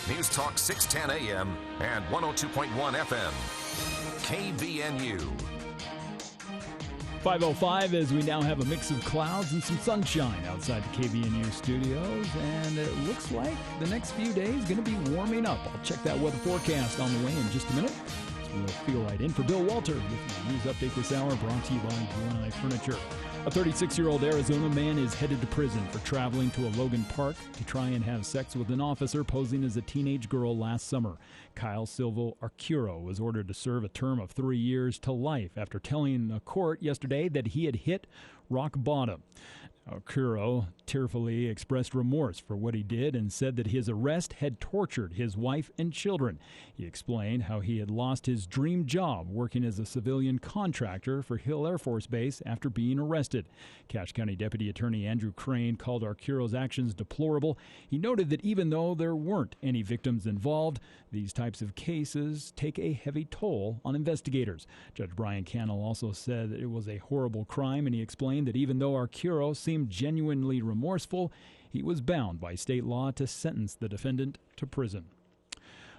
News Talk 610 AM and 102.1 FM. KVNU. 5:05 as we now have a mix of clouds and some sunshine outside the KVNU studios, and it looks like the next few days going to be warming up. I'll check that weather forecast on the way in just a minute. We'll feel right in for Bill Walter with the news update this hour, brought to you by UNI Furniture. A 36-year-old Arizona man is headed to prison for traveling to a Logan Park to try and have sex with an officer posing as a teenage girl last summer. Kyle Silva Arcuro was ordered to serve a term of 3 years to life after telling a court yesterday that he had hit rock bottom. Arcuro tearfully expressed remorse for what he did and said that his arrest had tortured his wife and children. He explained how he had lost his dream job working as a civilian contractor for Hill Air Force Base after being arrested. Cache County Deputy Attorney Andrew Crane called Arcuro's actions deplorable. He noted that even though there weren't any victims involved, these types of cases take a heavy toll on investigators. Judge Brian Cannell also said that it was a horrible crime, and he explained that even though Arcuro seemed genuinely remorseful, he was bound by state law to sentence the defendant to prison.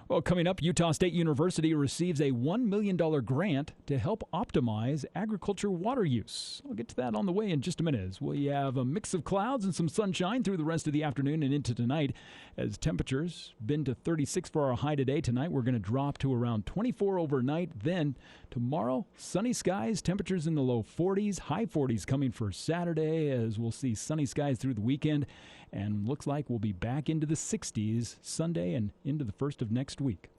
Well, coming up, Utah State University receives a $1 million grant to help optimize agriculture water use. I'll get to that on the way in just a minute, as we have a mix of clouds and some sunshine through the rest of the afternoon and into tonight. As temperatures been to 36 for our high today. Tonight we're going to drop to around 24 overnight. Then tomorrow, sunny skies, temperatures in the low 40s, high 40s coming for Saturday, as we'll see sunny skies through the weekend. And looks like we'll be back into the 60s Sunday and into the first of next week.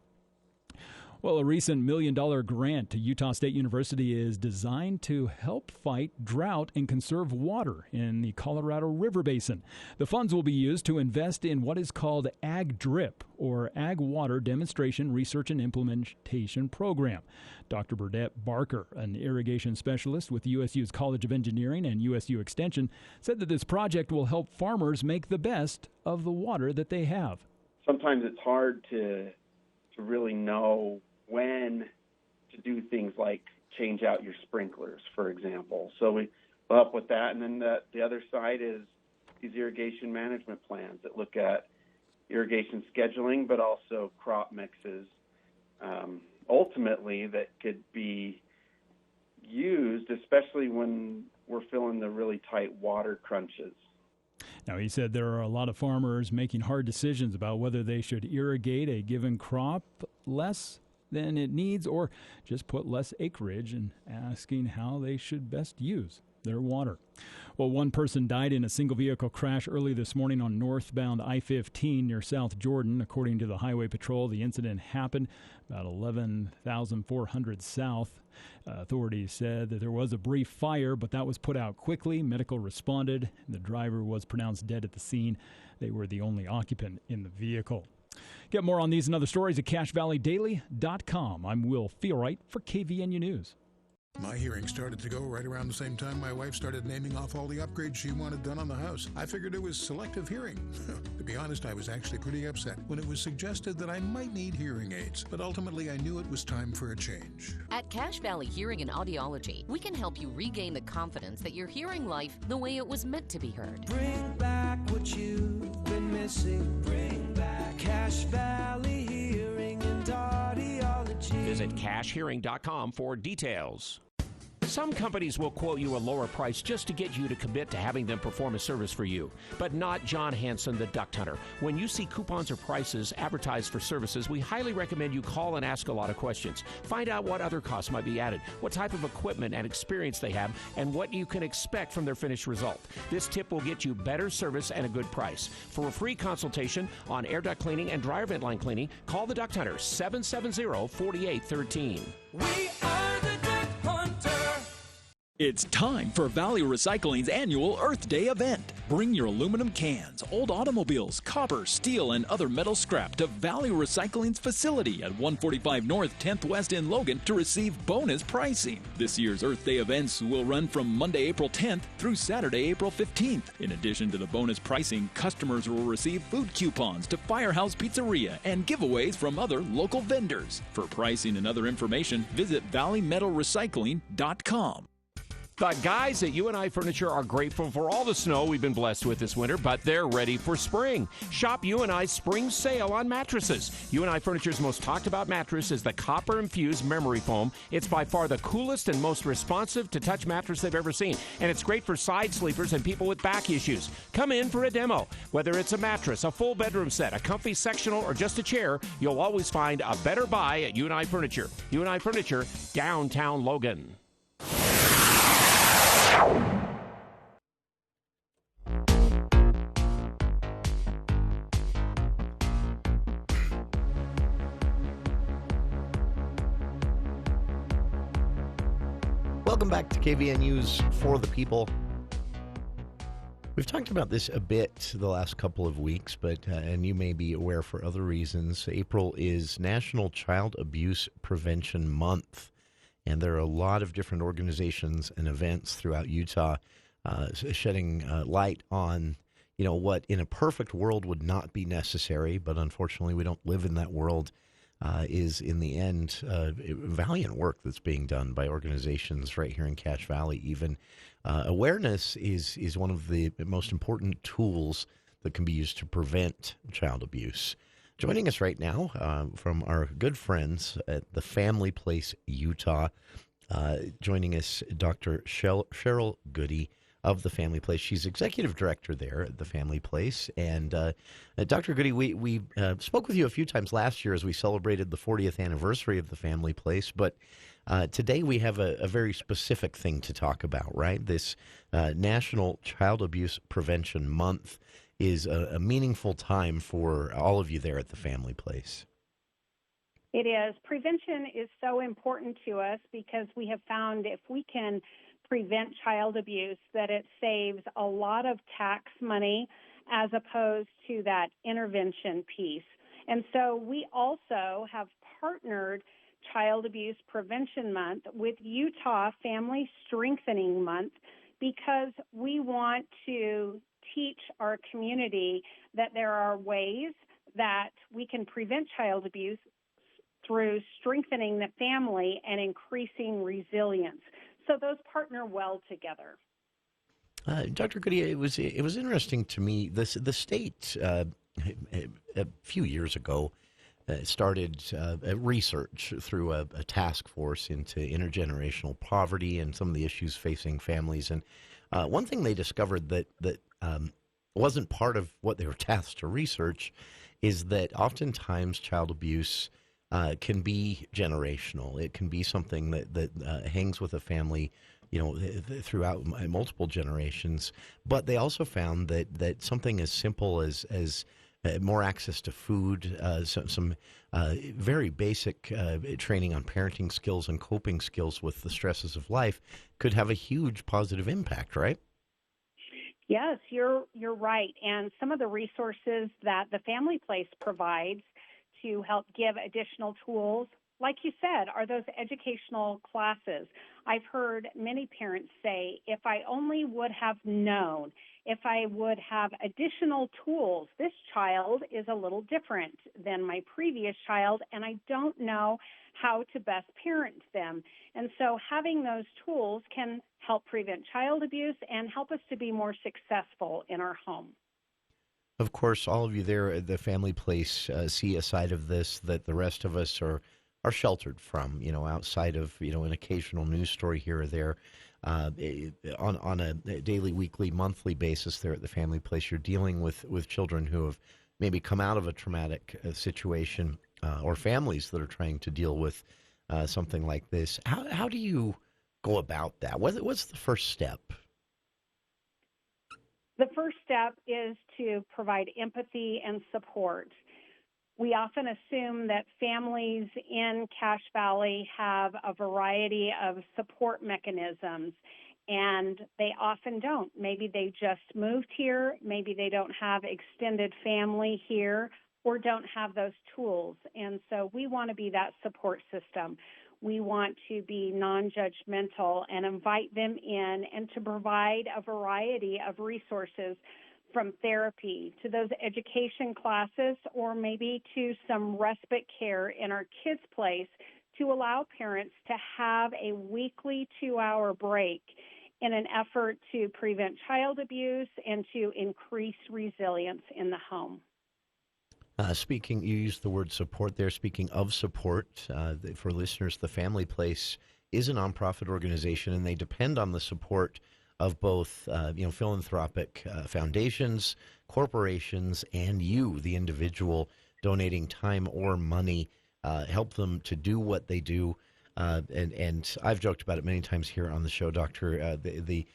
Well, a recent $1 million grant to Utah State University is designed to help fight drought and conserve water in the Colorado River Basin. The funds will be used to invest in what is called Ag Drip, or Ag Water Demonstration, Research, and Implementation Program. Dr. Burdette Barker, an irrigation specialist with USU's College of Engineering and USU Extension, said that this project will help farmers make the best of the water that they have. Sometimes it's hard to really know when to do things like change out your sprinklers, for example. So we help with that. And then the other side is these irrigation management plans that look at irrigation scheduling, but also crop mixes, ultimately that could be used, especially when we're feeling the really tight water crunches. Now, he said there are a lot of farmers making hard decisions about whether they should irrigate a given crop less than it needs or just put less acreage, and asking how they should best use their water. Well, one person died in a single vehicle crash early this morning on northbound I-15 near South Jordan. According to the Highway Patrol, the incident happened about 11,400 south. Authorities said that there was a brief fire, but that was put out quickly. Medical responded. The driver was pronounced dead at the scene. They were the only occupant in the vehicle. Get more on these and other stories at CacheValleyDaily.com. I'm Will Feelwright for KVNU News. My hearing started to go right around the same time my wife started naming off all the upgrades she wanted done on the house. I figured it was selective hearing. To be honest, I was actually pretty upset when it was suggested that I might need hearing aids, but ultimately I knew it was time for a change. At Cache Valley Hearing and Audiology, we can help you regain the confidence that you're hearing life the way it was meant to be heard. Bring back what you've been missing. Bring back Cache Valley Hearing and Audiology. Visit CacheHearing.com for details. Some companies will quote you a lower price just to get you to commit to having them perform a service for you, but not John Hanson, the Duck Hunter. When you see coupons or prices advertised for services, we highly recommend you call and ask a lot of questions. Find out what other costs might be added, what type of equipment and experience they have, and what you can expect from their finished result. This tip will get you better service and a good price. For a free consultation on air duct cleaning and dryer vent line cleaning, call the Duct Hunter, 770-4813. We are the Duck Hunter. It's time for Valley Recycling's annual Earth Day event. Bring your aluminum cans, old automobiles, copper, steel, and other metal scrap to Valley Recycling's facility at 145 North 10th West in Logan to receive bonus pricing. This year's Earth Day events will run from Monday, April 10th through Saturday, April 15th. In addition to the bonus pricing, customers will receive food coupons to Firehouse Pizzeria and giveaways from other local vendors. For pricing and other information, visit valleymetalrecycling.com. The guys at UNI Furniture are grateful for all the snow we've been blessed with this winter, but they're ready for spring. Shop UNI's spring sale on mattresses. UNI Furniture's most talked about mattress is the copper-infused memory foam. It's by far the coolest and most responsive to touch mattress they've ever seen, and it's great for side sleepers and people with back issues. Come in for a demo. Whether it's a mattress, a full bedroom set, a comfy sectional, or just a chair, you'll always find a better buy at UNI Furniture. UNI Furniture, downtown Logan. Welcome back to KVNU's For the People. We've talked about this a bit the last couple of weeks, but and you may be aware for other reasons, April is National Child Abuse Prevention Month, and there are a lot of different organizations and events throughout Utah shedding light on, what in a perfect world would not be necessary, but unfortunately we don't live in that world. Is in the end valiant work that's being done by organizations right here in Cache Valley. Even awareness is one of the most important tools that can be used to prevent child abuse. Joining us right now from our good friends at the Family Place Utah, joining us Dr. Sheryl Goodey of the Family Place. She's executive director there at the Family Place. And Dr. Goodey, we spoke with you a few times last year as we celebrated the 40th anniversary of the Family Place, but today we have a very specific thing to talk about, right? This National Child Abuse Prevention Month is a meaningful time for all of you there at the Family Place. It is. Prevention is so important to us because we have found if we can prevent child abuse, that it saves a lot of tax money as opposed to that intervention piece. And so we also have partnered Child Abuse Prevention Month with Utah Family Strengthening Month because we want to teach our community that there are ways that we can prevent child abuse through strengthening the family and increasing resilience. So those partner well together. Dr. Goodey, it was interesting to me. The state a few years ago started research through a task force into intergenerational poverty and some of the issues facing families. And one thing they discovered that wasn't part of what they were tasked to research is that oftentimes child abuse can be generational. It can be something that hangs with a family, throughout multiple generations. But they also found that something as simple as more access to food, some very basic training on parenting skills and coping skills with the stresses of life could have a huge positive impact, right? Yes, you're right. And some of the resources that the Family Place provides to help give additional tools, like you said, are those educational classes. I've heard many parents say, if I only would have known, if I would have additional tools, this child is a little different than my previous child, and I don't know how to best parent them. And so having those tools can help prevent child abuse and help us to be more successful in our home. Of course, all of you there at the Family Place see a side of this that the rest of us are sheltered from, outside of, an occasional news story here or there. On a daily, weekly, monthly basis there at the Family Place, you're dealing with children who have maybe come out of a traumatic situation or families that are trying to deal with something like this. How do you go about that? What's the first step? The first step is to provide empathy and support. We often assume that families in Cache Valley have a variety of support mechanisms, and they often don't. Maybe they just moved here, maybe they don't have extended family here, or don't have those tools. And so we want to be that support system. We want to be non-judgmental and invite them in and to provide a variety of resources from therapy to those education classes or maybe to some respite care in our kids' place to allow parents to have a weekly 2-hour break in an effort to prevent child abuse and to increase resilience in the home. Speaking, you used the word support there. Speaking of support, for listeners, the Family Place is a nonprofit organization, and they depend on the support of both, philanthropic foundations, corporations, and you, the individual, donating time or money, help them to do what they do. And I've joked about it many times here on the show, Doctor. The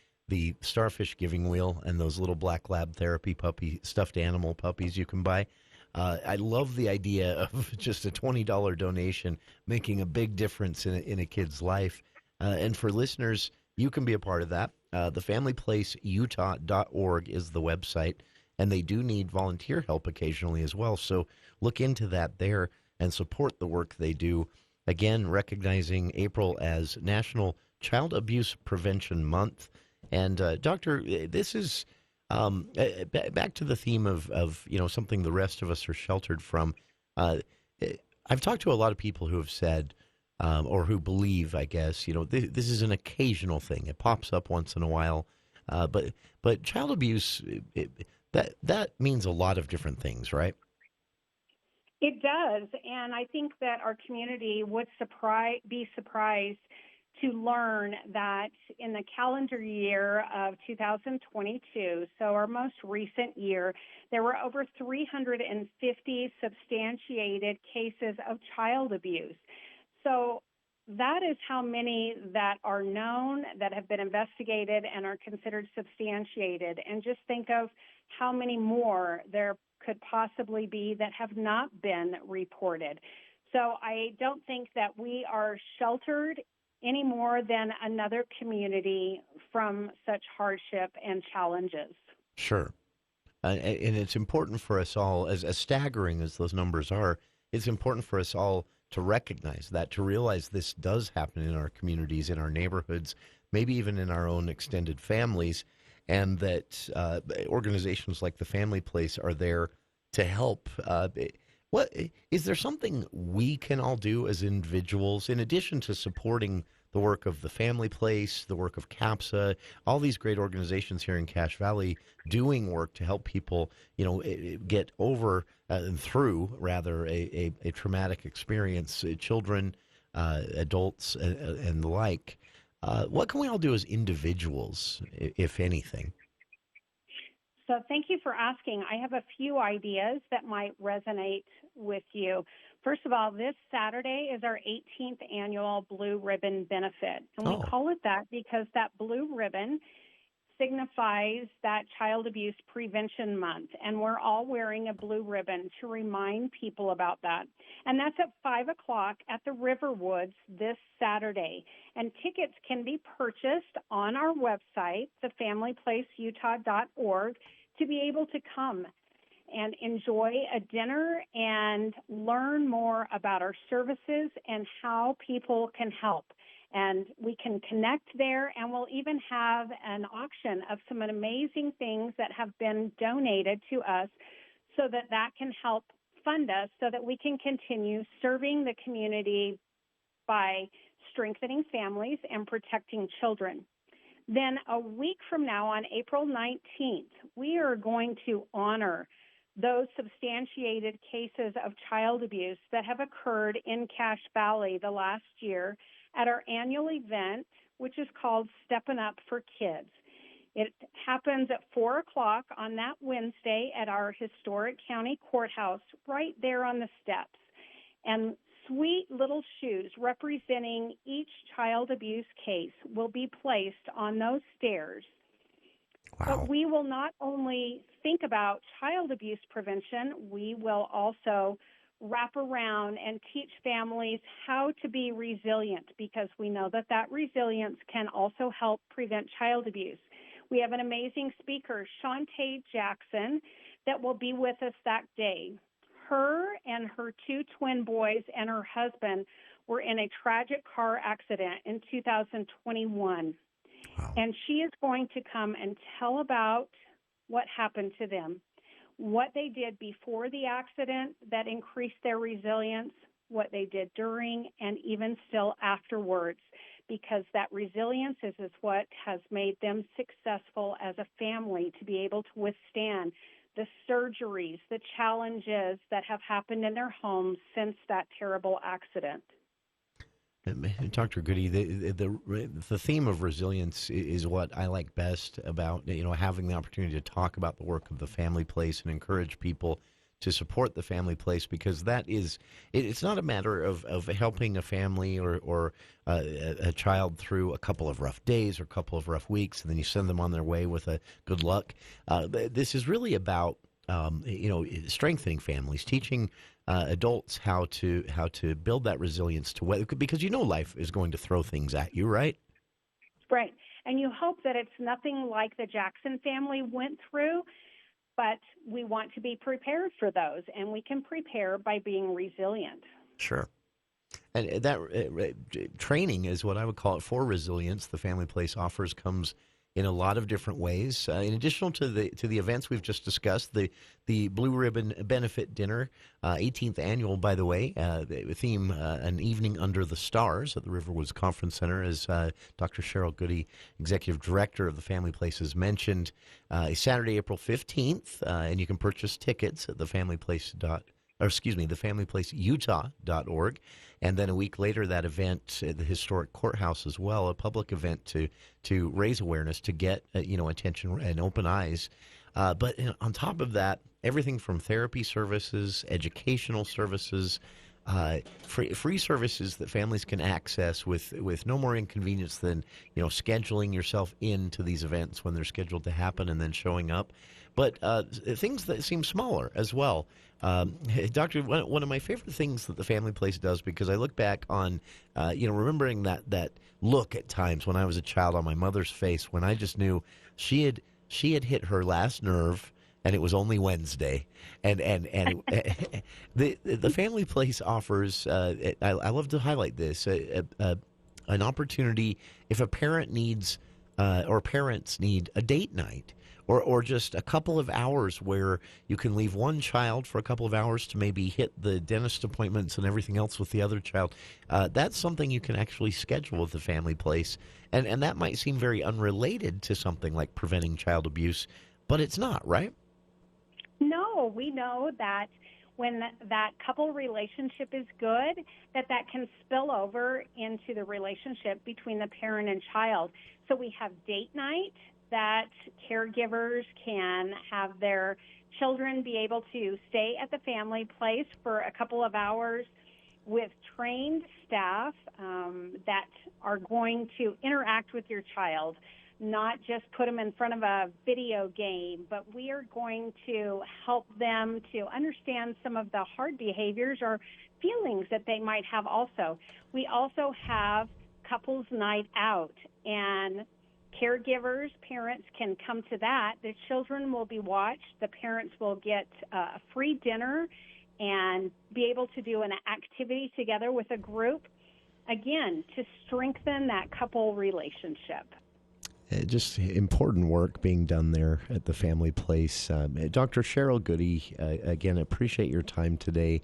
starfish giving wheel and those little black lab therapy stuffed animal puppies you can buy. I love the idea of just a $20 donation making a big difference in a kid's life. And for listeners, you can be a part of that. TheFamilyPlaceUtah.org is the website, and they do need volunteer help occasionally as well. So look into that there and support the work they do. Again, recognizing April as National Child Abuse Prevention Month. And, Doctor, this is... back to the theme of something the rest of us are sheltered from. I've talked to a lot of people who have said, or who believe, I guess, this is an occasional thing. It pops up once in a while, but child abuse that means a lot of different things, right? It does, and I think that our community would be surprised to learn that in the calendar year of 2022, so our most recent year, there were over 350 substantiated cases of child abuse. So that is how many that are known, that have been investigated and are considered substantiated. And just think of how many more there could possibly be that have not been reported. So I don't think that we are sheltered any more than another community from such hardship and challenges. Sure. And it's important for us all, as staggering as those numbers are, it's important for us all to recognize that, to realize this does happen in our communities, in our neighborhoods, maybe even in our own extended families, and that organizations like the Family Place are there to help. What is there something we can all do as individuals, in addition to supporting the work of the Family Place, the work of CAPSA, all these great organizations here in Cache Valley doing work to help people, get over and through, rather, a traumatic experience, children, adults, and the like. What can we all do as individuals, if anything? So thank you for asking. I have a few ideas that might resonate with you. First of all, this Saturday is our 18th annual Blue Ribbon Benefit. And we call it that because that blue ribbon signifies that Child Abuse Prevention Month. And we're all wearing a blue ribbon to remind people about that. And that's at 5 o'clock at the Riverwoods this Saturday. And tickets can be purchased on our website, thefamilyplaceutah.org, to be able to come and enjoy a dinner and learn more about our services and how people can help. And we can connect there, and we'll even have an auction of some amazing things that have been donated to us so that can help fund us so that we can continue serving the community by strengthening families and protecting children. Then a week from now, on April 19th, we are going to honor those substantiated cases of child abuse that have occurred in Cache Valley the last year at our annual event, which is called Steppin' Up for Kids. It happens at 4 o'clock on that Wednesday at our historic county courthouse right there on the steps. And sweet little shoes representing each child abuse case will be placed on those stairs. Wow. But we will not only think about child abuse prevention, we will also wrap around and teach families how to be resilient, because we know that resilience can also help prevent child abuse. We have an amazing speaker, Shantae Jackson, that will be with us that day. Her and her two twin boys and her husband were in a tragic car accident in 2021. Wow. And she is going to come and tell about what happened to them, what they did before the accident that increased their resilience, what they did during, and even still afterwards. because that resilience is what has made them successful as a family to be able to withstand the surgeries, the challenges that have happened in their homes since that terrible accident. Dr. Goodey, the theme of resilience is what I like best about having the opportunity to talk about the work of the Family Place and encourage people to support the Family Place, because it's not a matter of helping a family or a child through a couple of rough days or a couple of rough weeks, and then you send them on their way with a good luck. This is really about strengthening families, teaching adults how to build that resilience to weather, because life is going to throw things at you, right? Right, and you hope that it's nothing like the Jackson family went through. But we want to be prepared for those, and we can prepare by being resilient. Sure. And that training is what I would call it for resilience. The Family Place offers comes in a lot of different ways. In addition to the events we've just discussed, the Blue Ribbon Benefit Dinner, 18th annual, by the way, the theme, An Evening Under the Stars at the Riverwoods Conference Center, as Dr. Sheryl Goodey, Executive Director of the Family Place, has mentioned, Saturday, April 15th, and you can purchase tickets at thefamilyplaceutah.org. And then a week later, that event at the historic courthouse as well, a public event to raise awareness, to get attention and open eyes. But on top of that, everything from therapy services, educational services, free services that families can access with no more inconvenience than scheduling yourself into these events when they're scheduled to happen and then showing up. But things that seem smaller as well. Doctor, one of my favorite things that the Family Place does, because I look back on, remembering that look at times when I was a child on my mother's face when I just knew she had hit her last nerve, and it was only Wednesday. And the Family Place offers, I love to highlight this, an opportunity if a parent needs or parents need a date night. Or just a couple of hours where you can leave one child for a couple of hours to maybe hit the dentist appointments and everything else with the other child. That's something you can actually schedule with the Family Place. And that might seem very unrelated to something like preventing child abuse, but it's not, right? No, we know that when that couple relationship is good, that can spill over into the relationship between the parent and child. So we have date night that caregivers can have their children be able to stay at the Family Place for a couple of hours with trained staff that are going to interact with your child, not just put them in front of a video game, but we are going to help them to understand some of the hard behaviors or feelings that they might have also. We also have couples night out, and caregivers, parents can come to that. The children will be watched. The parents will get a free dinner and be able to do an activity together with a group, again, to strengthen that couple relationship. Just important work being done there at the Family Place. Dr. Sheryl Goodey, again, appreciate your time today.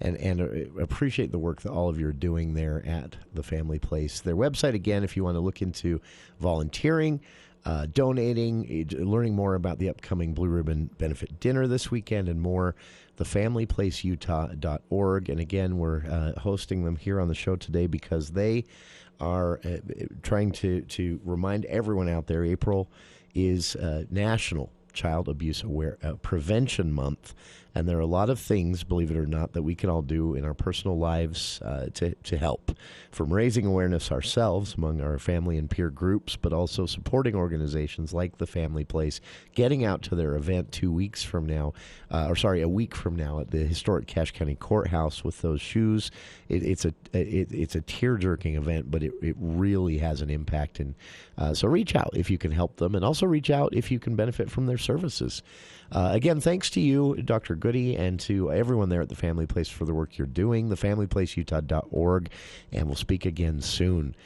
And appreciate the work that all of you are doing there at the Family Place. Their website, again, if you want to look into volunteering, donating, learning more about the upcoming Blue Ribbon Benefit Dinner this weekend and more, thefamilyplaceutah.org. And again, we're hosting them here on the show today because they are trying to remind everyone out there, April is National Child Abuse Prevention Month. And there are a lot of things, believe it or not, that we can all do in our personal lives to help, from raising awareness ourselves among our family and peer groups, but also supporting organizations like the Family Place, getting out to their event a week from now at the historic Cache County Courthouse with those shoes. It's a tear-jerking event, but it really has an impact. And so reach out if you can help them, and also reach out if you can benefit from their services. Again, thanks to you, Dr. Goodey, Goodey, and to everyone there at the Family Place for the work you're doing, thefamilyplaceutah.org, and we'll speak again soon.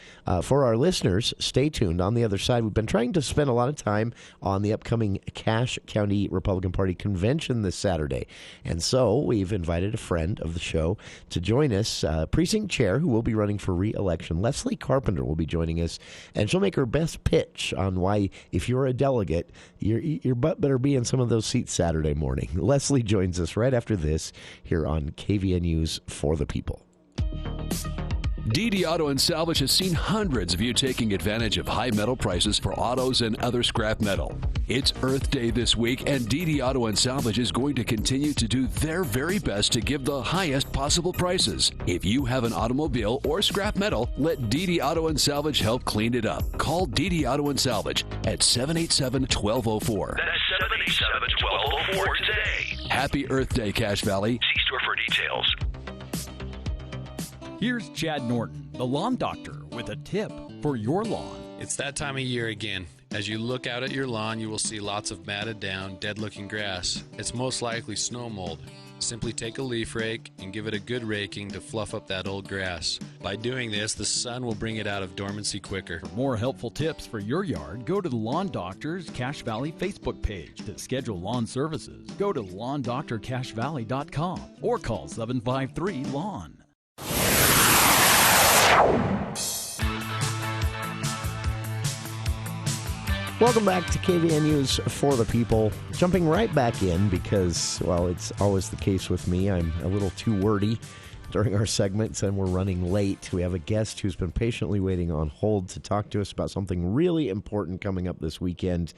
For our listeners, stay tuned. On the other side, we've been trying to spend a lot of time on the upcoming Cache County Republican Party convention this Saturday, and so we've invited a friend of the show to join us, precinct chair who will be running for re-election. Leslie Carpenter will be joining us, and she'll make her best pitch on why, if you're a delegate, your butt better be in some of those seats Saturday morning. Leslie joins us right after this here on KVNU's For the People. DD Auto and Salvage has seen hundreds of you taking advantage of high metal prices for autos and other scrap metal. It's Earth Day this week, and DD Auto and Salvage is going to continue to do their very best to give the highest possible prices. If you have an automobile or scrap metal, let DD Auto and Salvage help clean it up. Call DD Auto and Salvage at 787-1204. That's 787-1204 today. Happy Earth Day, Cache Valley. See store for details. Here's Chad Norton, the lawn doctor, with a tip for your lawn. It's that time of year again. As you look out at your lawn, you will see lots of matted down, dead-looking grass. It's most likely snow mold. Simply take a leaf rake and give it a good raking to fluff up that old grass. By doing this, the sun will bring it out of dormancy quicker. For more helpful tips for your yard, go to the Lawn Doctor's Cache Valley Facebook page. To schedule lawn services, go to lawndoctorcachevalley.com or call 753-LAWN. Welcome back to KVNU's For the People. Jumping right back in because, well, it's always the case with me. I'm a little too wordy during our segments and we're running late. We have a guest who's been patiently waiting on hold to talk to us about something really important coming up this weekend,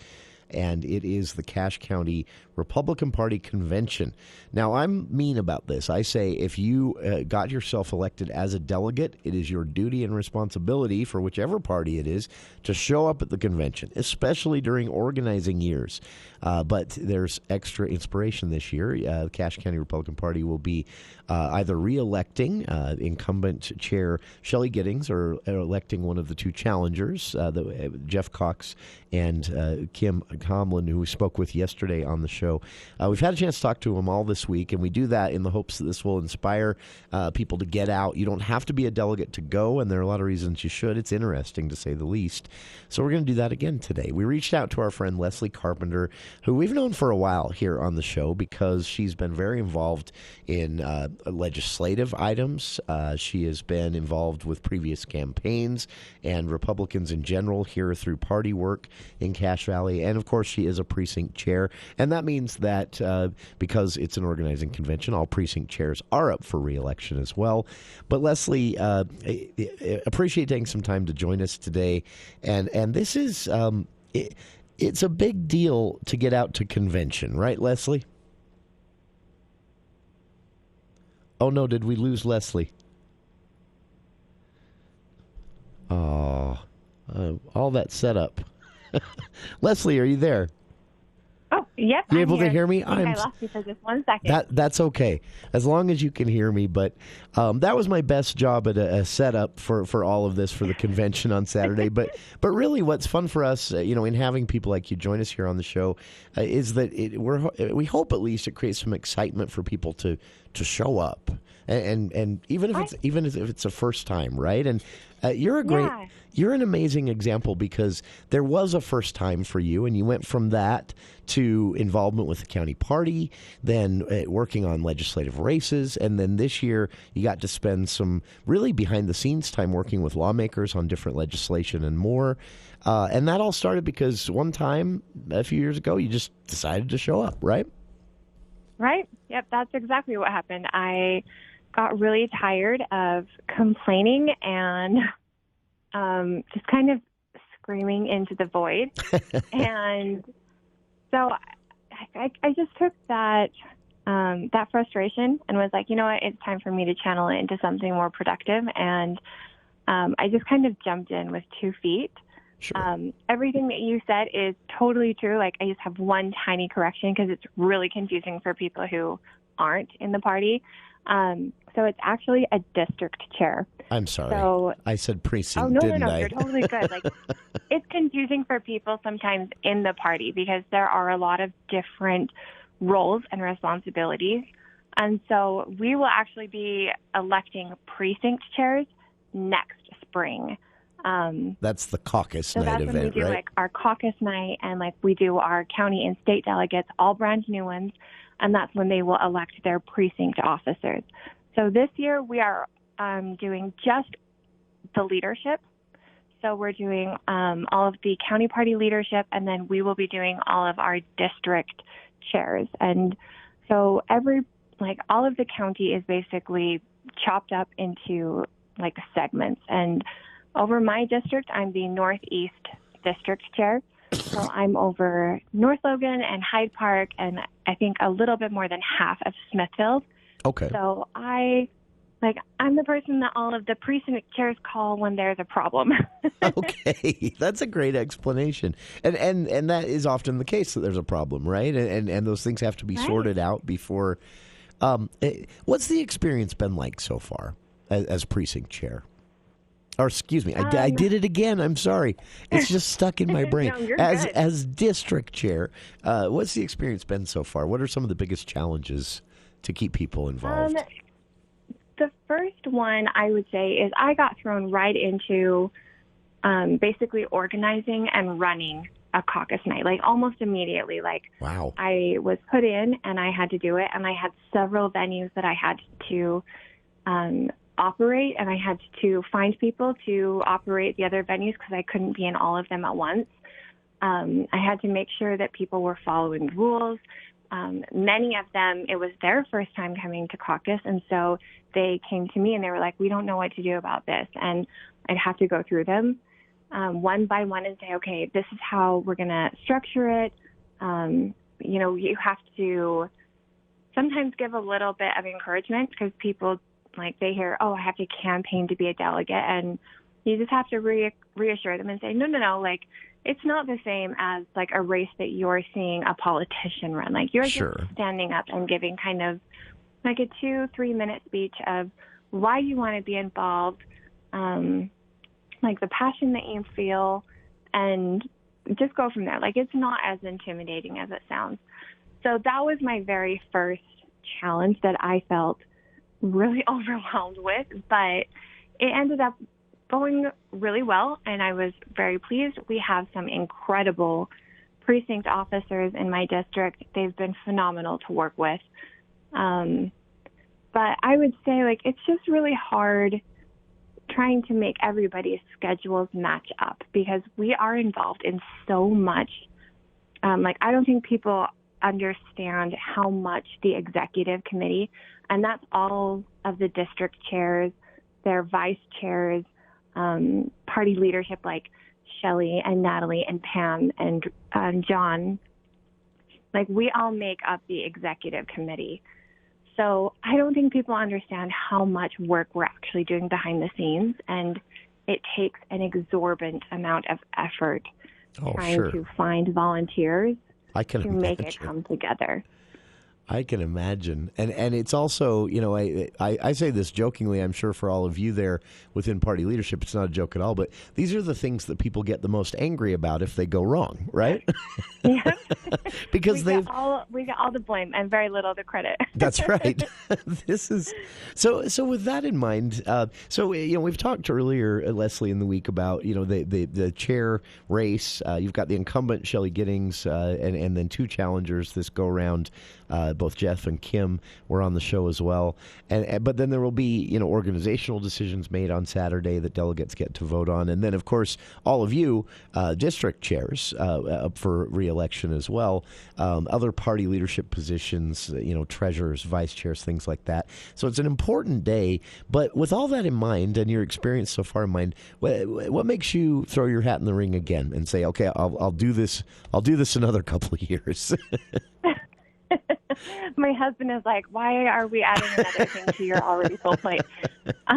and it is the Cache County Republican Party Convention. Now, I'm mean about this. I say if you got yourself elected as a delegate, it is your duty and responsibility for whichever party it is to show up at the convention, especially during organizing years. But there's extra inspiration this year. The Cache County Republican Party will be either re-electing incumbent chair Shelley Giddings or electing one of the two challengers, Jeff Cox and Kim Comlin, who we spoke with yesterday on the show. We've had a chance to talk to them all this week, and we do that in the hopes that this will inspire people to get out. You don't have to be a delegate to go, and there are a lot of reasons you should. It's interesting, to say the least. So we're going to do that again today. We reached out to our friend Leslie Carpenter, who we've known for a while here on the show because she's been very involved in legislative items. She has been involved with previous campaigns and Republicans in general here through party work in Cache Valley. And, of course, she is a precinct chair. And that means that because it's an organizing convention, all precinct chairs are up for re-election as well. But, Leslie, appreciate taking some time to join us today. And this is it's a big deal to get out to convention, right, Leslie? Oh, no, did we lose Leslie? Oh, all that setup. Leslie, are you there? Oh, yep. You able to hear me? I lost you for just 1 second. That's okay, as long as you can hear me. But that was my best job at a setup for all of this for the convention on Saturday. but really, what's fun for us, in having people like you join us here on the show, is that we hope at least it creates some excitement for people to show up, and even if it's a first time, right? And you're an amazing example because there was a first time for you, and you went from that to involvement with the county party, then working on legislative races, and then this year you got to spend some really behind-the-scenes time working with lawmakers on different legislation and more. And that all started because one time, a few years ago, you just decided to show up, right? Right. Yep, that's exactly what happened. I got really tired of complaining and just kind of screaming into the void. And so I just took that frustration and was like, you know what, it's time for me to channel it into something more productive. And I just kind of jumped in with 2 feet. Sure. Everything that you said is totally true. Like, I just have one tiny correction because it's really confusing for people who aren't in the party. So it's actually a district chair. I'm sorry. So, I said precinct, no, didn't I? You're totally good. Like, it's confusing for people sometimes in the party because there are a lot of different roles and responsibilities. And so we will actually be electing precinct chairs next spring. That's the caucus night that's event, when we do right? like our caucus night, and like we do our county and state delegates, all brand new ones, and that's when they will elect their precinct officers. So this year we are doing just the leadership. So we're doing all of the county party leadership, and then we will be doing all of our district chairs. And so all of the county is basically chopped up into like segments. And over my district, I'm the Northeast District Chair. So I'm over North Logan and Hyde Park, and I think a little bit more than half of Smithfield. Okay. So I'm the person that all of the precinct chairs call when there's a problem. Okay, that's a great explanation, and that is often the case that there's a problem, right? And those things have to be sorted out before. What's the experience been like so far as precinct chair? Or excuse me, I did it again. I'm sorry. It's just stuck in my brain. No, you're as good. as district chair, what's the experience been so far? What are some of the biggest challenges to keep people involved? The first one I would say is I got thrown right into basically organizing and running a caucus night, like almost immediately. Like, wow. I was put in and I had to do it, and I had several venues that I had to operate, and I had to find people to operate the other venues because I couldn't be in all of them at once. I had to make sure that people were following rules. Many of them, it was their first time coming to caucus, and so they came to me and they were like, we don't know what to do about this. And I'd have to go through them one by one and say, okay, this is how we're going to structure it. You have to sometimes give a little bit of encouragement because people, they hear, oh, I have to campaign to be a delegate. And you just have to reassure them and say, no, it's not the same as a race that you're seeing a politician run. You're Sure. just standing up and giving kind of a 2-3 minute speech of why you want to be involved, the passion that you feel, and just go from there. It's not as intimidating as it sounds. So that was my very first challenge that I felt really overwhelmed with, but it ended up going really well, and I was very pleased. We have some incredible precinct officers in my district. They've been phenomenal to work with. But I would say, it's just really hard trying to make everybody's schedules match up because we are involved in so much. I don't think people understand how much the executive committee, and that's all of the district chairs, their vice chairs, party leadership like Shelley and Natalie and Pam and John, we all make up the executive committee. So I don't think people understand how much work we're actually doing behind the scenes, and it takes an exorbitant amount of effort trying to find volunteers to make it come together. I can imagine. And it's also, I say this jokingly, I'm sure for all of you there within party leadership, it's not a joke at all, but these are the things that people get the most angry about if they go wrong, right? Yeah. Because we get all the blame and very little of the credit. That's right. This is so with that in mind, we've talked earlier, Leslie, in the week about, the chair race. You've got the incumbent, Shelley Giddings, and then two challengers this go around. Both Jeff and Kim were on the show as well. But then there will be, organizational decisions made on Saturday that delegates get to vote on. And then, of course, all of you, district chairs, up for re-election as well. Other party leadership positions, treasurers, vice chairs, things like that. So it's an important day. But with all that in mind and your experience so far in mind, what makes you throw your hat in the ring again and say, okay, I'll do this. I'll do this another couple of years. My husband is like, why are we adding another thing to your already full plate? But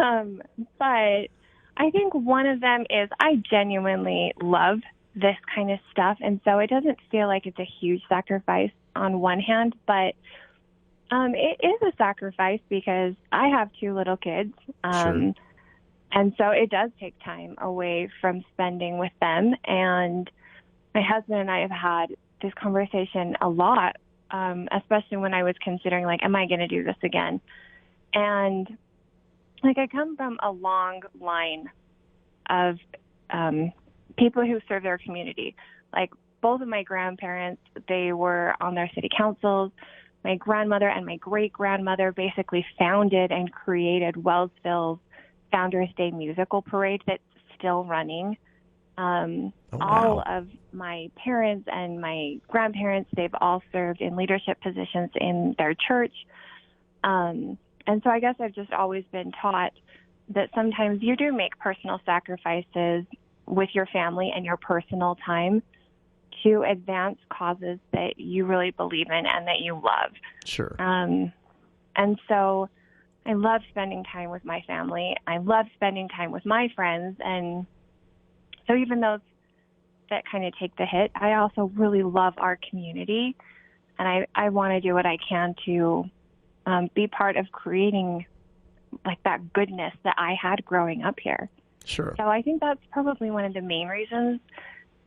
I think one of them is I genuinely love this kind of stuff. And so it doesn't feel like it's a huge sacrifice on one hand, but it is a sacrifice because I have 2 little kids. Sure. And so it does take time away from spending with them. And my husband and I have had this conversation a lot especially when I was considering, like, am I going to do this again? And, like, I come from a long line of people who serve their community. Like, both of my grandparents, they were on their city councils. My grandmother and my great-grandmother basically founded and created Wellsville's Founders Day musical parade that's still running. All of my parents and my grandparents, they've all served in leadership positions in their church. And so I guess I've just always been taught that sometimes you do make personal sacrifices with your family and your personal time to advance causes that you really believe in and that you love. Sure. And so I love spending time with my family. I love spending time with my friends. And so even those that kind of take the hit, I also really love our community. And I want to do what I can to be part of creating like that goodness that I had growing up here. Sure. So I think that's probably one of the main reasons.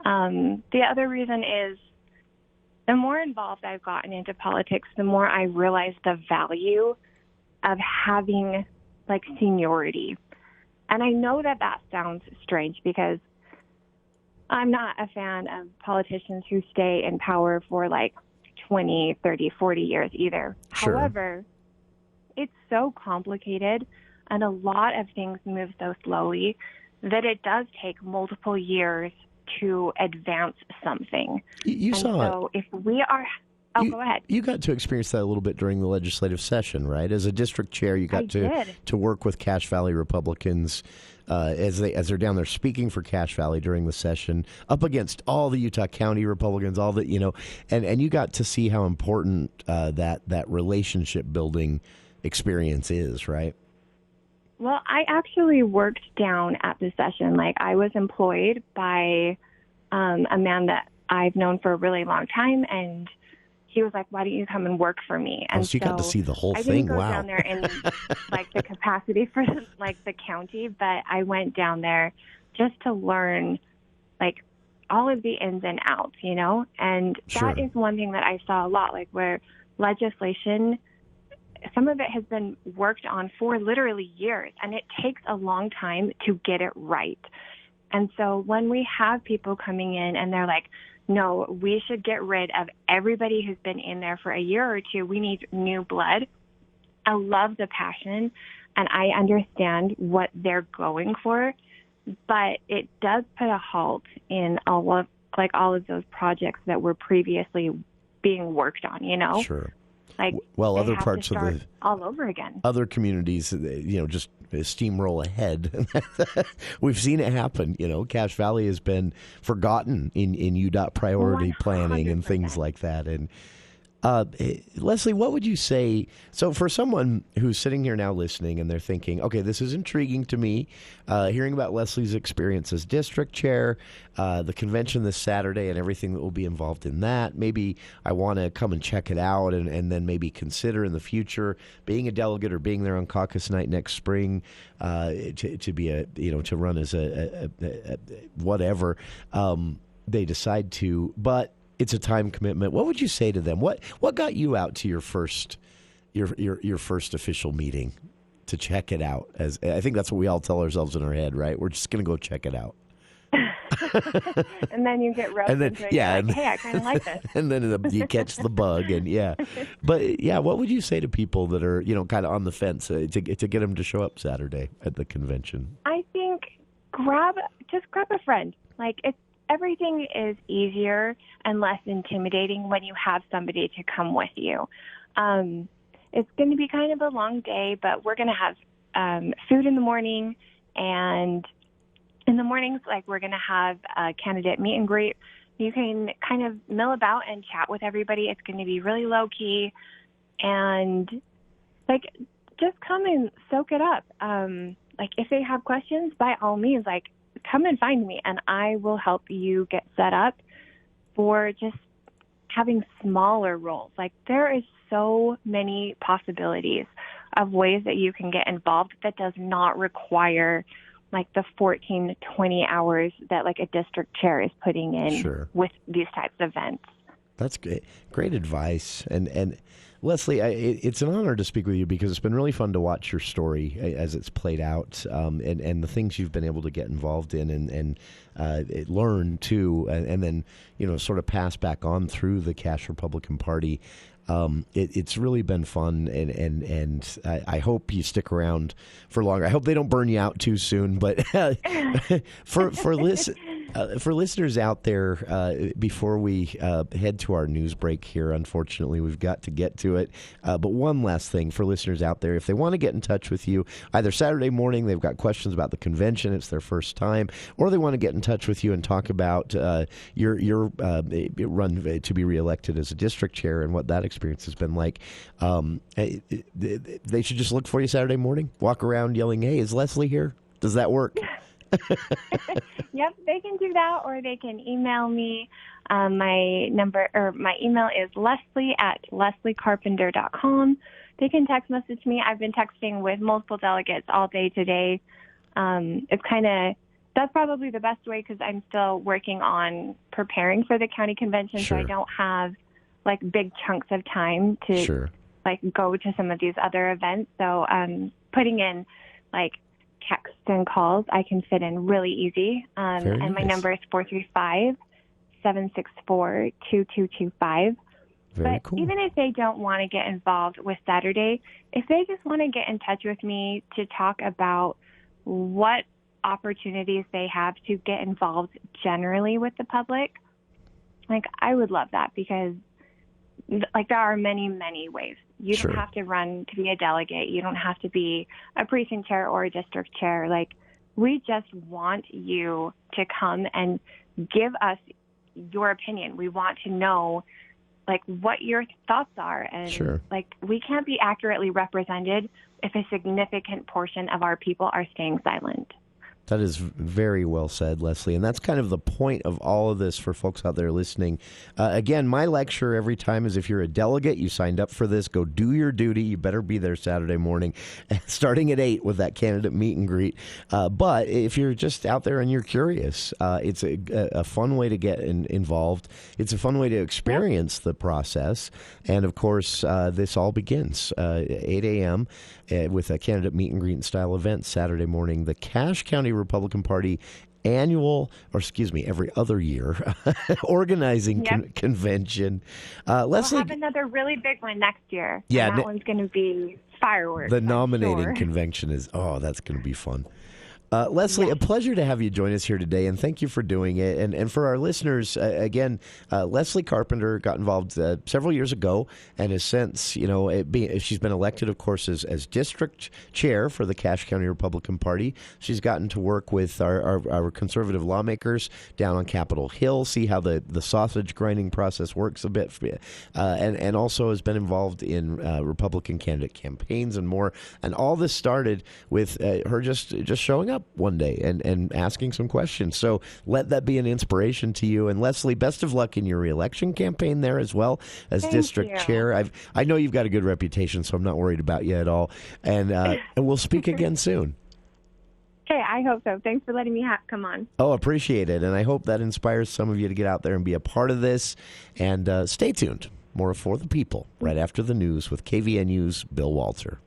The other reason is the more involved I've gotten into politics, the more I realize the value of having like seniority. And I know that that sounds strange because I'm not a fan of politicians who stay in power for like 20, 30, 40 years either. Sure. However, it's so complicated and a lot of things move so slowly that it does take multiple years to advance something. You saw it. So if we are... go ahead. You got to experience that a little bit during the legislative session, right? As a district chair, you got to work with Cache Valley Republicans as they're down there speaking for Cache Valley during the session, up against all the Utah County Republicans, all the and you got to see how important that relationship building experience is, right? Well, I actually worked down at the session. Like, I was employed by a man that I've known for a really long time, and he was like, why don't you come and work for me? And so you got to see the whole thing. I didn't go wow. down there in like the capacity for like the county, but I went down there just to learn like all of the ins and outs, and Sure. that is one thing that I saw a lot, like where legislation, some of it has been worked on for literally years, and it takes a long time to get it right. And so when we have people coming in and they're like, no, we should get rid of everybody who's been in there for a year or two. We need new blood. I love the passion, and I understand what they're going for, but it does put a halt in all of those projects that were previously being worked on, Sure. Like, well, they other have parts to of start all over again. Other communities, just steamroll ahead. We've seen it happen. Cache Valley has been forgotten in UDOT priority 100%. planning and things like that. And Leslie, what would you say? So for someone who's sitting here now listening and they're thinking, okay, this is intriguing to me, hearing about Leslie's experience as district chair, the convention this Saturday and everything that will be involved in that. Maybe I want to come and check it out and then maybe consider in the future being a delegate or being there on caucus night next spring to be to run as a whatever they decide to. But it's a time commitment. What would you say to them? What got you out to your first official meeting to check it out? As I think that's what we all tell ourselves in our head, right? We're just going to go check it out. And then you get roped into it. You're like, hey, I kind of like this. And then you catch the bug, and But what would you say to people that are kind of on the fence to get them to show up Saturday at the convention? I think just grab a friend. Like, everything is easier and less intimidating when you have somebody to come with you. It's going to be kind of a long day, but we're going to have food in the morning, and in the mornings, like, we're going to have a candidate meet and greet. You can kind of mill about and chat with everybody. It's going to be really low key, and like, just come and soak it up. Like, if they have questions, by all means, like, come and find me, and I will help you get set up for just having smaller roles. Like, there is so many possibilities of ways that you can get involved that does not require like the 14, 20 hours that like a district chair is putting in Sure. with these types of events. That's great advice. And Leslie, it's an honor to speak with you because it's been really fun to watch your story as it's played out, and the things you've been able to get involved in and learn too, and then sort of pass back on through the Cash Republican Party. It's really been fun, and I hope you stick around for longer. I hope they don't burn you out too soon. But for listeners out there, before we head to our news break here, unfortunately, we've got to get to it. But one last thing for listeners out there, if they want to get in touch with you, either Saturday morning, they've got questions about the convention, it's their first time, or they want to get in touch with you and talk about your run to be reelected as a district chair and what that experience has been like, they should just look for you Saturday morning, walk around yelling, "Hey, is Leslie here?" Does that work? Yep, they can do that, or they can email me. My email is leslie@lesliecarpenter.com. They can text message me. I've been texting with multiple delegates all day today. That's probably the best way because I'm still working on preparing for the county convention, Sure. so I don't have big chunks of time to go to some of these other events. So putting in texts and calls I can fit in really easy. And my number is 435-764-2225. Very cool. Even if they don't want to get involved with Saturday, if they just want to get in touch with me to talk about what opportunities they have to get involved generally with the public, I would love that because there are many, many ways. You Sure. don't have to run to be a delegate. You don't have to be a precinct chair or a district chair. We just want you to come and give us your opinion. We want to know, what your thoughts are. And, Sure. We can't be accurately represented if a significant portion of our people are staying silent. That is very well said, Leslie. And that's kind of the point of all of this for folks out there listening. Again, my lecture every time is if you're a delegate, you signed up for this, go do your duty. You better be there Saturday morning, starting at 8 with that candidate meet and greet. But if you're just out there and you're curious, it's a fun way to get involved. It's a fun way to experience the process. And, of course, this all begins 8 a.m. With a candidate meet and greet style event Saturday morning. The Cache County Republican Party every other year organizing convention. Leslie, We'll have another really big one next year. Yeah, and that one's going to be fireworks. the nominating convention is, that's going to be fun. Leslie, a pleasure to have you join us here today, and thank you for doing it. And for our listeners, again, Leslie Carpenter got involved several years ago and has since, she's been elected, of course, as district chair for the Cache County Republican Party. She's gotten to work with our conservative lawmakers down on Capitol Hill, see how the sausage grinding process works a bit, and also has been involved in Republican candidate campaigns and more. And all this started with her just showing up one day and asking some questions. So let that be an inspiration to you. And Leslie, best of luck in your reelection campaign there as well as district chair. I know you've got a good reputation, so I'm not worried about you at all. And we'll speak again soon. Okay, I hope so. Thanks for letting me come on. Oh, appreciate it. And I hope that inspires some of you to get out there and be a part of this. And stay tuned. More For the People right after the news with KVNU's Bill Walter.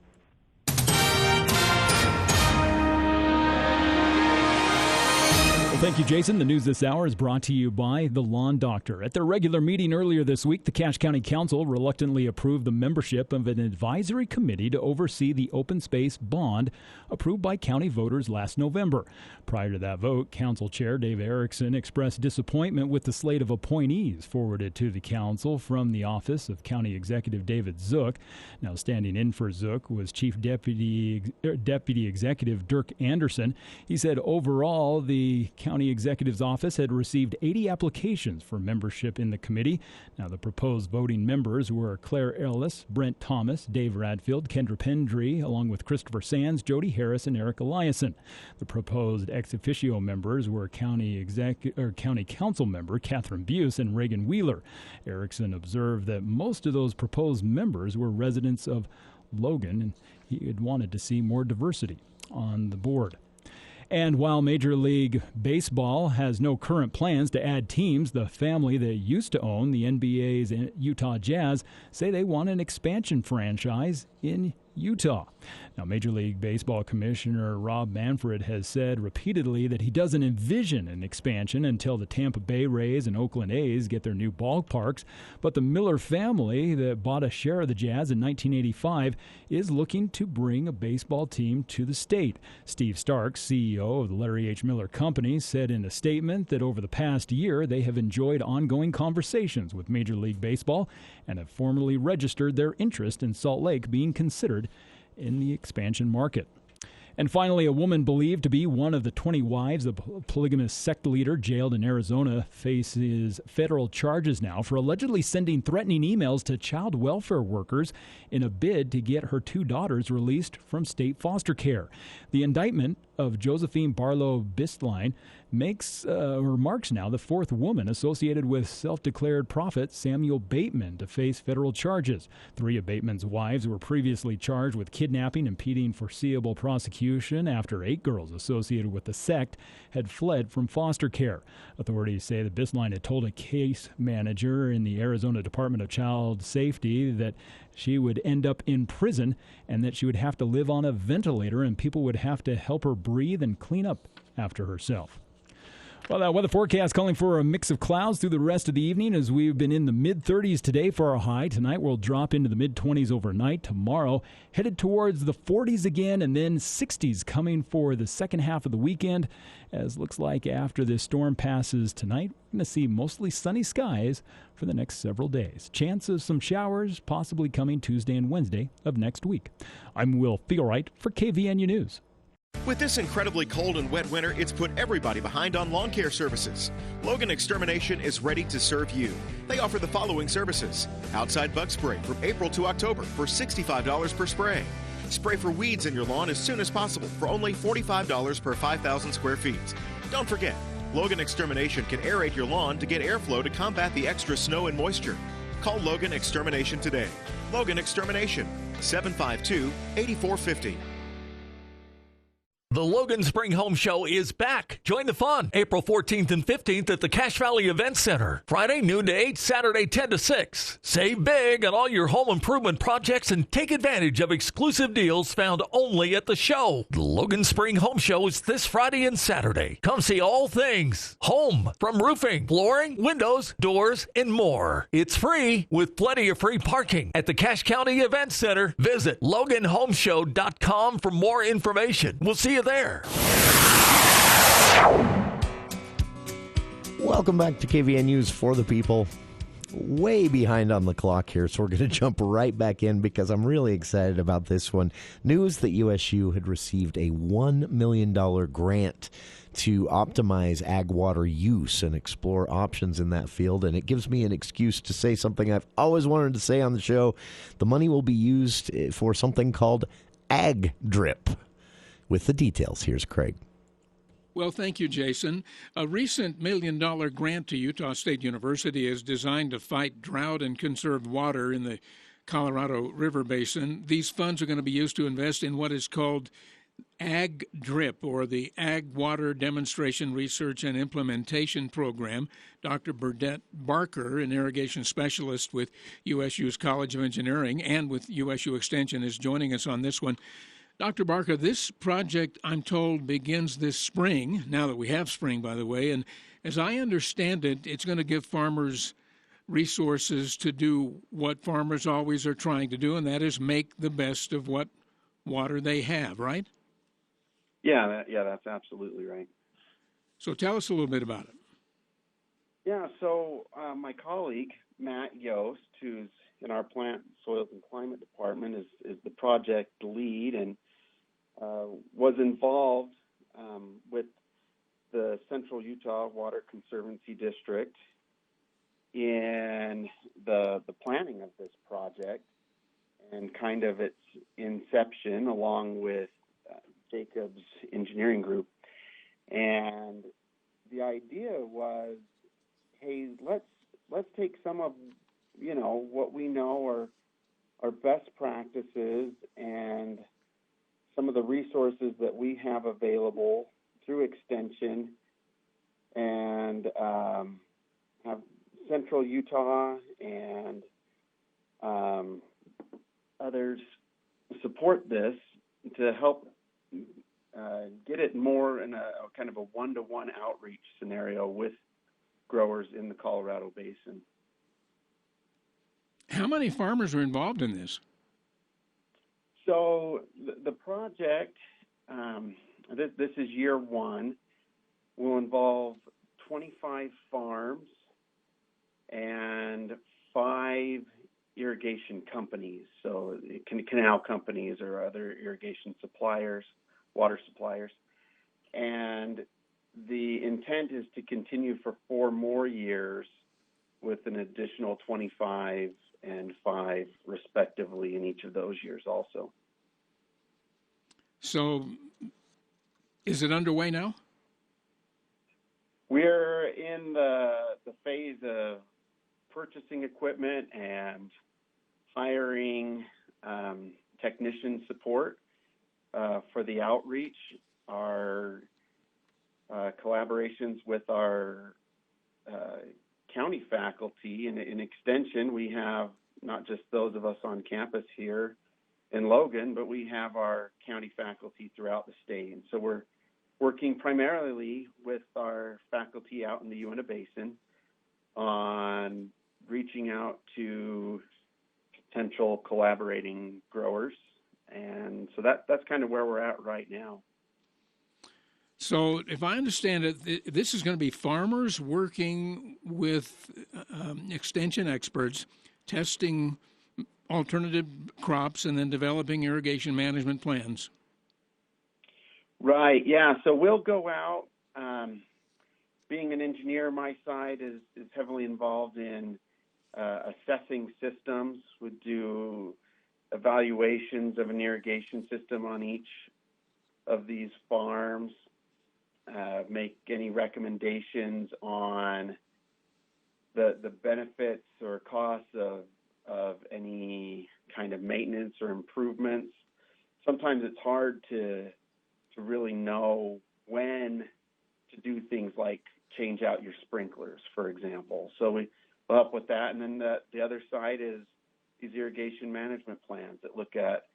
Thank you, Jason. The news this hour is brought to you by The Lawn Doctor. At their regular meeting earlier this week, the Cache County Council reluctantly approved the membership of an advisory committee to oversee the open space bond approved by county voters last November. Prior to that vote, Council Chair Dave Erickson expressed disappointment with the slate of appointees forwarded to the council from the office of County Executive David Zook. Now, standing in for Zook was Chief Deputy Executive Dirk Anderson. He said overall, the County Executive's office had received 80 applications for membership in the committee. Now, the proposed voting members were Claire Ellis, Brent Thomas, Dave Radfield, Kendra Pendry, along with Christopher Sands, Jody Harris, and Eric Eliason. The proposed ex officio members were County Council member Catherine Buse and Reagan Wheeler. Erickson observed that most of those proposed members were residents of Logan, and he had wanted to see more diversity on the board. And while Major League Baseball has no current plans to add teams, the family that used to own the NBA's Utah Jazz say they want an expansion franchise in Utah. Now, Major League Baseball Commissioner Rob Manfred has said repeatedly that he doesn't envision an expansion until the Tampa Bay Rays and Oakland A's get their new ballparks. But the Miller family that bought a share of the Jazz in 1985 is looking to bring a baseball team to the state. Steve Starks, CEO of the Larry H. Miller Company, said in a statement that over the past year they have enjoyed ongoing conversations with Major League Baseball and have formally registered their interest in Salt Lake being considered in the expansion market. And finally, a woman believed to be one of the 20 wives of a polygamous sect leader jailed in Arizona faces federal charges now for allegedly sending threatening emails to child welfare workers in a bid to get her 2 daughters released from state foster care. The indictment of Josephine Barlow Bistline marks now the 4th woman associated with self-declared prophet Samuel Bateman to face federal charges. 3 of Bateman's wives were previously charged with kidnapping, impeding foreseeable prosecution after 8 girls associated with the sect had fled from foster care. Authorities say the Bistline had told a case manager in the Arizona Department of Child Safety that she would end up in prison and that she would have to live on a ventilator and people would have to help her breathe and clean up after herself. Well, that weather forecast calling for a mix of clouds through the rest of the evening as we've been in the mid-30s today for our high. Tonight we'll drop into the mid-20s overnight. Tomorrow headed towards the 40s again and then 60s coming for the second half of the weekend. As looks like after this storm passes tonight, we're going to see mostly sunny skies for the next several days. Chance of some showers possibly coming Tuesday and Wednesday of next week. I'm Will Theorite for KVNU News. With this incredibly cold and wet winter, it's put everybody behind on lawn care services. Logan Extermination is ready to serve you. They offer the following services: outside bug spray from April to October for $65 per spray. Spray for weeds in your lawn as soon as possible for only $45 per 5,000 square feet. Don't forget, Logan Extermination can aerate your lawn to get airflow to combat the extra snow and moisture. Call Logan Extermination today. Logan Extermination, 752-8450. The Logan Spring Home Show is back. Join the fun. April 14th and 15th at the Cache Valley Event Center. Friday, noon to 8, Saturday, 10 to 6. Save big on all your home improvement projects and take advantage of exclusive deals found only at the show. The Logan Spring Home Show is this Friday and Saturday. Come see all things home, from roofing, flooring, windows, doors, and more. It's free with plenty of free parking at the Cache County Event Center. Visit LoganHomeshow.com for more information. We'll see you there. Welcome back to KVN News for the People. Way behind on the clock here, so we're going to jump right back in because I'm really excited about this one. News that USU had received a $1 million grant to optimize ag water use and explore options in that field, and it gives me an excuse to say something I've always wanted to say on the show. The money will be used for something called ag drip. With the details, here's Craig. Well, thank you, Jason. A recent $1 million grant to Utah State University is designed to fight drought and conserve water in the Colorado River Basin. These funds are going to be used to invest in what is called Ag DRIP, or the Ag Water Demonstration Research and Implementation Program. Dr. Burdette Barker, an irrigation specialist with USU's College of Engineering and with USU Extension, is joining us on this one. Dr. Barker, this project, I'm told, begins this spring, now that we have spring, by the way, and as I understand it, it's going to give farmers resources to do what farmers always are trying to do, and that is make the best of what water they have, right? Yeah, that's absolutely right. So tell us a little bit about it. Yeah, so my colleague, Matt Yost, who's in our Plant, Soils, and Climate Department, is the project lead and was involved with the Central Utah Water Conservancy District in the planning of this project and kind of its inception, along with Jacob's engineering group. And the idea was, hey, let's take some of what we know are best practices and some of the resources that we have available through extension, and have Central Utah and others support this to help get it more in a kind of a one-to-one outreach scenario with growers in the Colorado Basin. How many farmers are involved in this? So the project, this is year one, will involve 25 farms and 5 irrigation companies, so canal companies or other irrigation suppliers, water suppliers. And the intent is to continue for 4 more years with an additional 25 and 5 respectively in each of those years also. So is it underway now? We're in the phase of purchasing equipment and hiring technician support for the outreach. Our collaborations with our county faculty and in extension, we have not just those of us on campus here in Logan, but we have our county faculty throughout the state. And so we're working primarily with our faculty out in the Uinta Basin on reaching out to potential collaborating growers. And so that's kind of where we're at right now. So if I understand it, this is going to be farmers working with extension experts, testing alternative crops, and then developing irrigation management plans. Right, yeah. So we'll go out. Being an engineer, my side is heavily involved in assessing systems. We do evaluations of an irrigation system on each of these farms, make any recommendations on the benefits or costs of any kind of maintenance or improvements. Sometimes it's hard to really know when to do things like change out your sprinklers, for example. So we'll help with that. And then the other side is these irrigation management plans that look at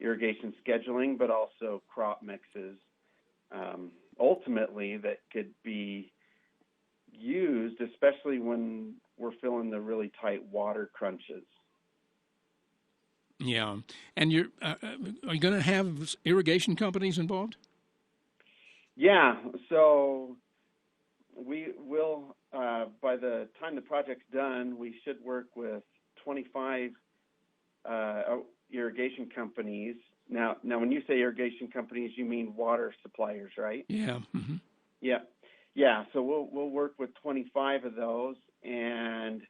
irrigation scheduling, but also crop mixes, ultimately that could be used, especially when we're feeling the really tight water crunches. Yeah. And are you going to have irrigation companies involved? Yeah. So we will, by the time the project's done, we should work with 25 irrigation companies. Now, when you say irrigation companies, you mean water suppliers, right? Yeah. Mm-hmm. Yeah. Yeah. So we'll work with 25 of those and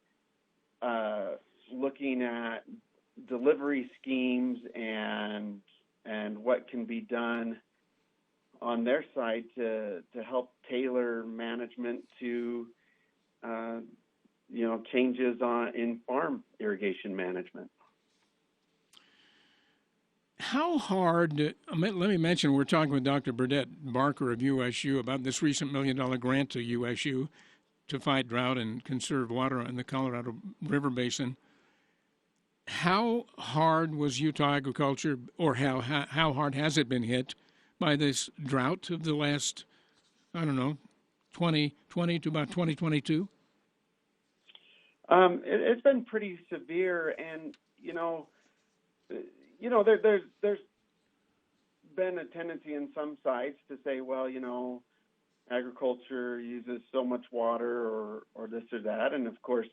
looking at delivery schemes and what can be done on their side to help tailor management to changes in farm irrigation management. How hard, let me mention, we're talking with Dr. Burdette Barker of USU about this recent $1 million grant to USU to fight drought and conserve water in the Colorado River Basin. How hard was Utah agriculture, or how hard has it been hit by this drought of the last, 2020 to about 2022? It's been pretty severe, and there's been a tendency in some sites to say, well, agriculture uses so much water or this or that, and of course,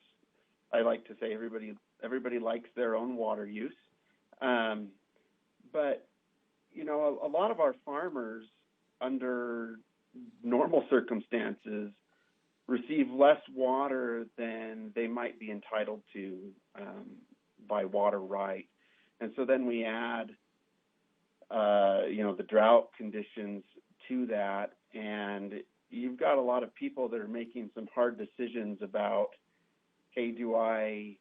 I like to say everybody likes their own water use, but a lot of our farmers under normal circumstances receive less water than they might be entitled to by water right. And so then we add, the drought conditions to that, and you've got a lot of people that are making some hard decisions about, hey, do I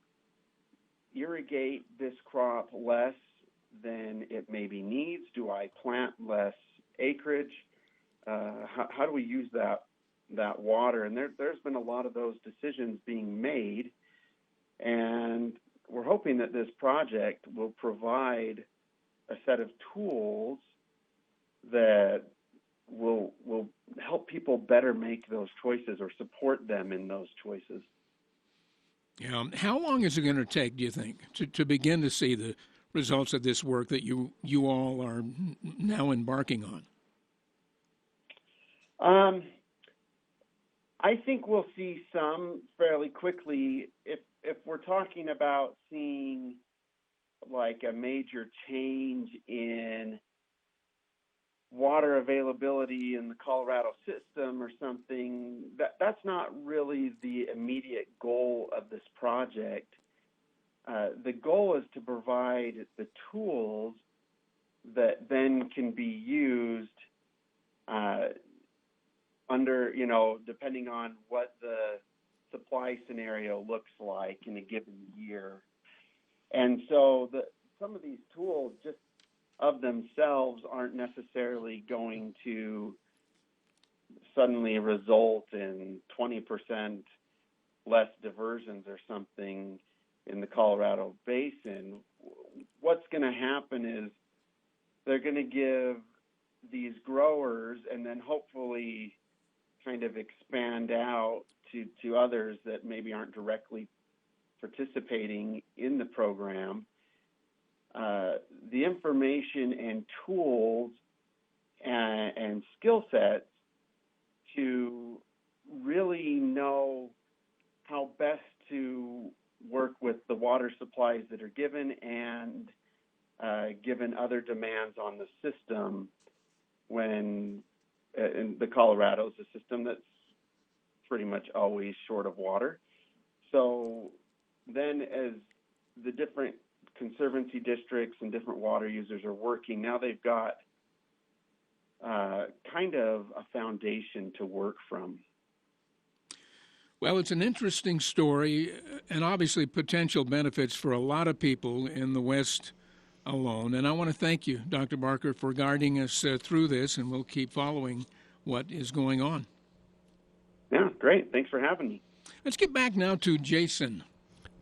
irrigate this crop less than it maybe needs? Do I plant less acreage? how do we use that water? And there's been a lot of those decisions being made, and we're hoping that this project will provide a set of tools that will help people better make those choices or support them in those choices. Yeah. How long is it going to take, do you think, to begin to see the results of this work that you all are now embarking on? I think we'll see some fairly quickly. If we're talking about seeing like a major change in water availability in the Colorado system or something, that's not really the immediate goal of this project. The goal is to provide the tools that then can be used under, depending on what the supply scenario looks like in a given year. And so some of these tools just of themselves aren't necessarily going to suddenly result in 20% less diversions or something in the Colorado Basin. What's going to happen is they're going to give these growers and then hopefully kind of expand out to others that maybe aren't directly participating in the program, the information and tools and skill sets to really know how best to work with the water supplies that are given and given other demands on the system when in the Colorado is a system that's pretty much always short of water. So then as the different conservancy districts and different water users are working, now they've got kind of a foundation to work from. Well, it's an interesting story and obviously potential benefits for a lot of people in the West alone. And I want to thank you, Dr. Barker, for guiding us through this, and we'll keep following what is going on. Yeah, great. Thanks for having me. Let's get back now to Jason.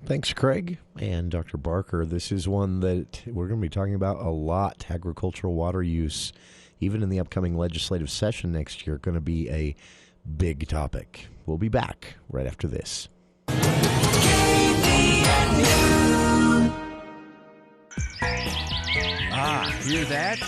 Thanks, Craig and Dr. Barker. This is one that we're going to be talking about a lot. Agricultural water use, even in the upcoming legislative session next year, going to be a big topic. We'll be back right after this. Hear that?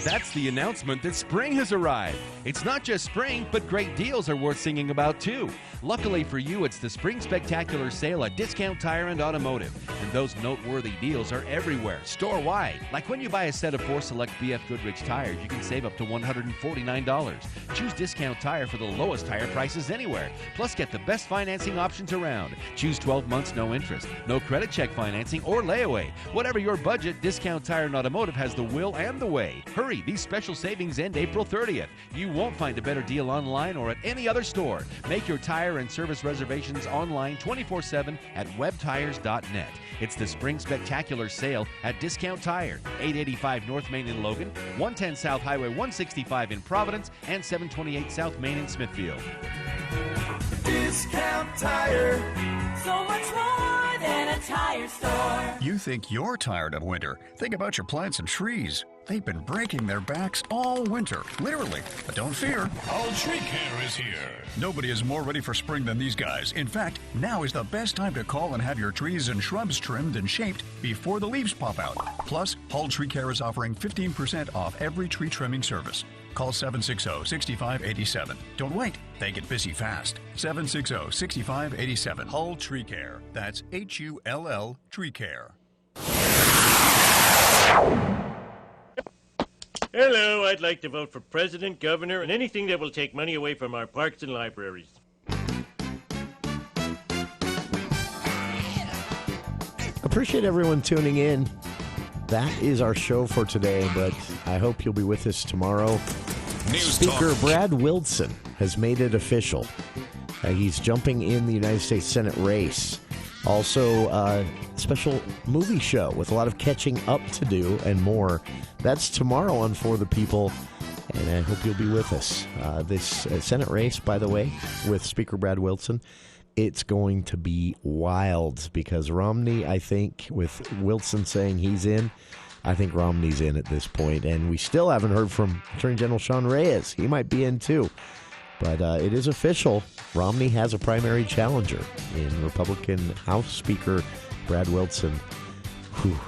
That's the announcement that spring has arrived. It's not just spring, but great deals are worth singing about too. Luckily for you, it's the Spring Spectacular Sale at Discount Tire and Automotive. And those noteworthy deals are everywhere, store-wide. Like when you buy a set of 4 select BF Goodrich tires, you can save up to $149. Choose Discount Tire for the lowest tire prices anywhere. Plus, get the best financing options around. Choose 12 months, no interest, no credit check financing, or layaway. Whatever your budget, Discount Tire and Automotive has the will and the way. Hurry, these special savings end April 30th. You won't find a better deal online or at any other store. Make your tire and service reservations online 24/7 at webtires.net. It's the Spring Spectacular Sale at Discount Tire, 885 North Main in Logan, 110 South Highway 165 in Providence, and 728 South Main in Smithfield. Discount Tire. So much more than a tire store. You think you're tired of winter? Think about your plants and trees. They've been breaking their backs all winter, literally. But don't fear. All Tree Care is here. Nobody is more ready for spring than these guys. In fact, now is the best time to call and have your trees and shrubs trimmed and shaped before the leaves pop out. Plus, Hull Tree Care is offering 15% off every tree trimming service. Call 760-6587. Don't wait. They get busy fast. 760-6587. Hull Tree Care. That's Hull Tree Care. Hello, I'd like to vote for president, governor, and anything that will take money away from our parks and libraries. Appreciate everyone tuning in. That is our show for today, but I hope you'll be with us tomorrow. Speaker Brad Wilson has made it official. He's jumping in the United States Senate race. Also, a special movie show with a lot of catching up to do and more. That's tomorrow on For the People. And I hope you'll be with us. This Senate race, by the way, with Speaker Brad Wilson, it's going to be wild because Romney, I think, with Wilson saying he's in, I think Romney's in at this point. And we still haven't heard from Attorney General Sean Reyes. He might be in too. But it is official. Romney has a primary challenger in Republican House Speaker Brad Wilson. Whew.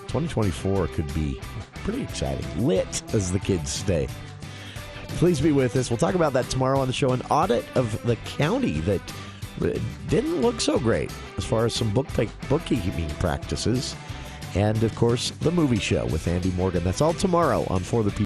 2024 could be pretty exciting. Lit, as the kids say. Please be with us. We'll talk about that tomorrow on the show. An audit of the county that didn't look so great as far as some bookkeeping practices. And, of course, the movie show with Andy Morgan. That's all tomorrow on For the People.